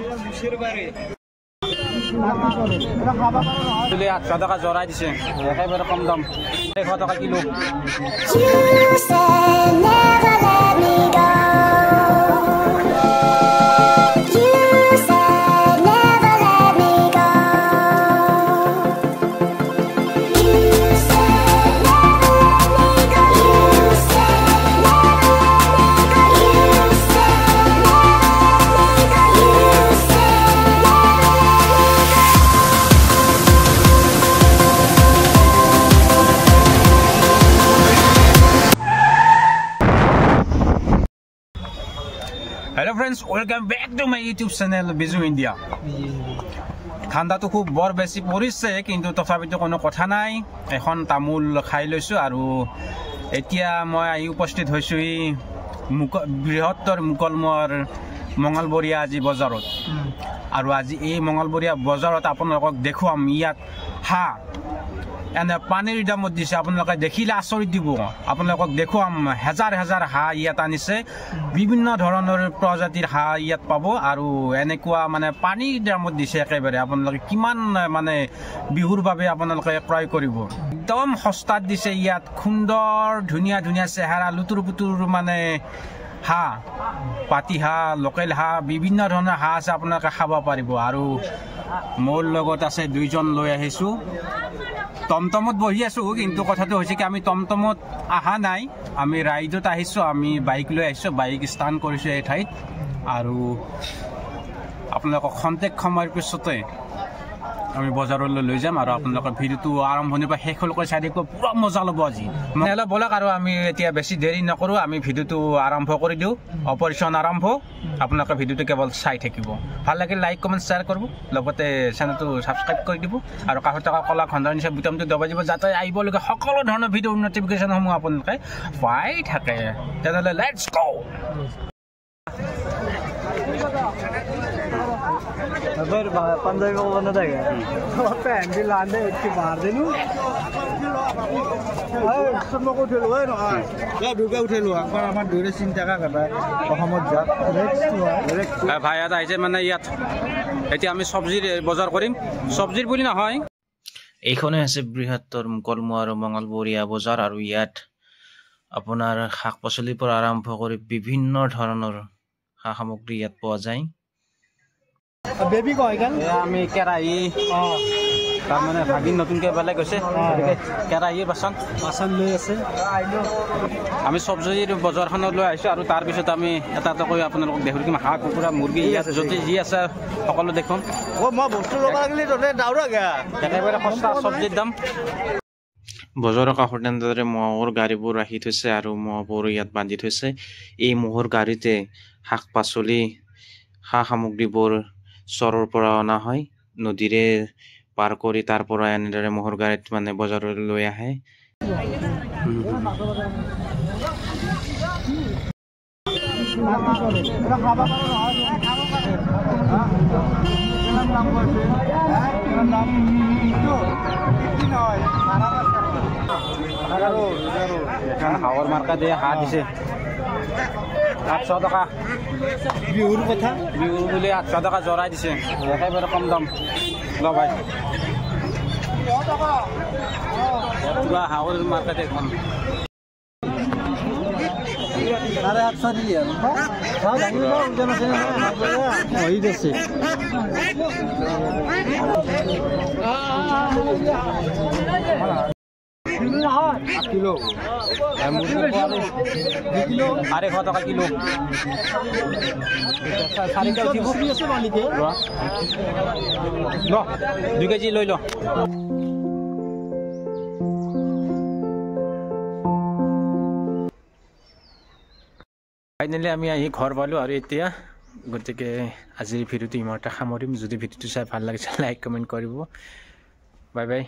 800 টাকা জৰাই দিছে একেবাৰে কম দাম 100 টাকা kilo Hello friends, welcome back to my YouTube channel Biju India. ঠান্ডা তো খুব বৰ বেছি পৰিছে কিন্তু তথাপিতো কোনো কথা নাই এখন তামুল খাই লৈছো আৰু এতিয়া মই আহি উপস্থিত হৈছো এই বৃহত্তৰ মুকলমৰ মঙ্গলবৰীয়া আজি বজাৰত আৰু আজি এই মঙ্গলবৰীয়া বজাৰত আপোনালোকক দেখুৱাম ইয়াত হাঁহ এনে পানীৰ দামত দিছে আপোনালোকে দেখিলে আচৰিত দিব আপোনালোকক দেখুৱাম হাজাৰ হাজাৰ হাঁহ ইয়াত আনিছে বিভিন্ন ধৰণৰ প্ৰজাতিৰ হাঁহ ইয়াত পাব আৰু এনেকুৱা মানে পানীৰ দামত দিছে একেবাৰে আপোনালোকে কিমান মানে বিহুৰ বাবে আপোনালোকে ক্ৰয় কৰিব একদম সস্তাত দিছে ইয়াত সুন্দৰ ধুনীয়া ধুনীয়া চেহাৰা লুতুৰ পুতুৰ মানে হাঁহ পাতি হাঁহ লোকেল হাঁহ বিভিন্ন ধৰণৰ হাঁহ আছে আপোনালোকে খাব পাৰিব আৰু মোৰ লগত আছে দুইজন লৈ আহিছো টমটমত বহি আছো কিন্তু কথাটো হৈছে কি আমি টমটমত আহা নাই আমি ৰাইডত আহিছো আমি বাইক লৈ আহিছো বাইক ষ্টাৰ্ট কৰিছো এই ঠাইত আৰু আপোনালোকক খন্তেক সময়ৰ পিছতে আমি বজাৰলৈ লৈ যাম আৰু আপোনালোকৰ ভিডিওটো আৰম্ভণিৰ পৰা শেষলৈকে চাই দেখো পুৰা মজা ল'ব আজি নহলে বলক আৰু আমি এতিয়া বেছি দেৰি নকৰো আমি ভিডিওটো আৰম্ভ কৰি দিওঁ অপাৰেশ্যন আৰম্ভ আপোনালোকে ভিডিওটো কেৱল চাই থাকিব ভাল লাগিলে লাইক কমেন্ট শ্বেয়াৰ কৰিব লগতে চেনেলটো সাবস্ক্ৰাইব কৰি দিব আৰু কাষত থকা কলা ঘণ্টাৰ নিচিনা বুটামটো দবাই দিব যাতে আহিবলগীয়া সকলো ধৰণৰ ভিডিঅ'ৰ নটিফিকেশ্যনসমূহ আপোনালোকে পাই থাকে তেনেহ'লে লেটছ গো अगर 15 को बना था क्या पैन भी लाने इसके बाहर दे लूं सब लोग उठे हुए ना क्या दुर्गा उठे हुआ पर हमार दूरे चिंता का कर रहा है मोहम्मद जा डायरेक्ट ভাই এটা আইছে মানে ইয়াত এতিয়া আমি সবজিৰ বজাৰ কৰিম সবজিৰ বুলি নহয় এইখনে আছে বৃহত্তৰ মুকলমুৱা আৰু মঙ্গলবৰীয়া বজাৰ আৰু ইয়াত আপোনাৰ শাক পাচলিৰ পৰা আৰম্ভ কৰি বিভিন্ন ধৰণৰ শাক সামগ্ৰী ইয়াত পোৱা যায় बेबी को आइगन আমি কেৰাহী তাৰ মানে ভাগিন নতুনকৈ বেলেগ হৈছে কেৰাহীৰ বাচন লৈ আছে আমি সবজিৰ বজাৰখনত লৈ আহিছোঁ আৰু তাৰপিছত আমি এটা এটা কৰি আপোনালোকক দেখুৱাম কি হাঁহ কুকুৰা মুৰ্গী ইয়াত যদি যি আছে সকলো দেখুৱাম মই বস্তু ল'ব লাগিলে তহঁতে দাউৰা গা একেবাৰে সস্তা সবজিৰ দাম বজাৰৰ কাষত এনেদৰে মহৰ গাড়ীবোৰ ৰাখি থৈছে আৰু মহবোৰ ইয়াত বান্ধি থৈছে এই মহৰ গাড়ীতে শাক পাচলি সা সামগ্ৰীবোৰ চৰৰ পৰা অনা হয় নদীৰে পাৰ কৰি তাৰ পৰা এনেদৰে মহৰ গাড়ীত মানে বজাৰলৈ লৈ আহে হাওয়াৰ মাৰ্কা দিয়ে হাঁহ দিছে 800 টাকা বিহুৰ কথা বিহুৰ বুলি 800 টাকা জৰাই দিছে একেবাৰে কম দাম ল ভাই পুৰা হাওয়ার মার্কা দেখুন আরে 800 দিয়ে হ্যাঁ জানি না জানা না ওই দেশে किलो किलो अरे 100 টাকা কিলো সারিকা উঠিব আছে মালিকে ল 2 কেজি লৈ ল ফাইনালি আমি আহি ঘৰ পালো আৰু এতিয়া গতিকে আজিৰ ভিডিওটো ইমানতে সামৰিম যদি ভিডিওটো চাই ভাল লাগিছে লাইক কমেন্ট কৰিব বাই বাই